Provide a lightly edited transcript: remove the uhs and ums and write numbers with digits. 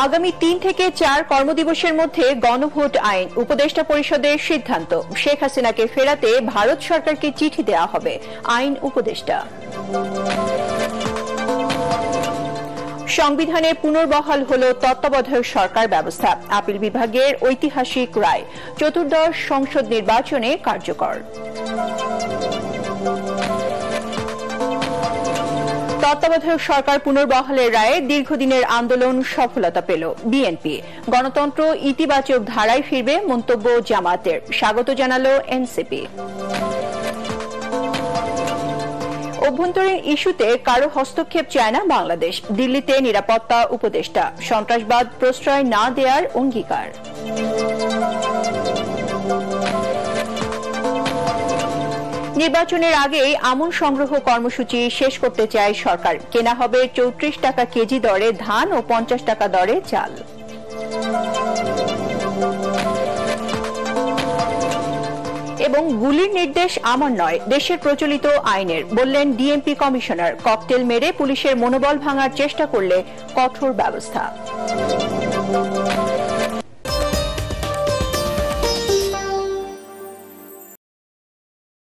আগামী 3 থেকে 4 কর্মদিবসের মধ্যে গণভোট আইন উপদেষ্টা পরিষদের সিদ্ধান্ত। শেখ হাসিনাকে ফেরাতে ভারত সরকারকে চিঠি দেওয়া হবে, আইন উপদেষ্টা। সংবিধানে পুনর্বহাল হল তত্ত্বাবধায়ক সরকার ব্যবস্থা। আপিল বিভাগের ঐতিহাসিক রায়, চতুর্দশ সংসদ নির্বাচনে কার্যকর। তত্ত্বাবধায়ক সরকার পুনর্বহালের রায়ে দীর্ঘদিনের আন্দোলন সফলতা পেল বিএনপি। গণতন্ত্র ইতিবাচক ধারায় ফিরবে মন্তব্য জামাতের, স্বাগত জানালো এনসিপি। অভ্যন্তরীণ ইস্যুতে কারো হস্তক্ষেপ চায় না বাংলাদেশ। দিল্লিতে নিরাপত্তা উপদেষ্টা, সন্ত্রাসবাদ প্রশ্রয় না দেওয়ার অঙ্গীকার। নির্বাচনের আগেই আমন সংগ্রহ কর্মসূচি শেষ করতে চায় সরকার। কেনা হবে 34 টাকা কেজি দরে ধান ও 50 টাকা দরে চাল। এবং গুলির নির্দেশ আমার নয়, দেশের প্রচলিত আইনের, বললেন ডিএমপি কমিশনার। ককটেল মেরে পুলিশের মনোবল ভাঙার চেষ্টা করলে কঠোর ব্যবস্থা।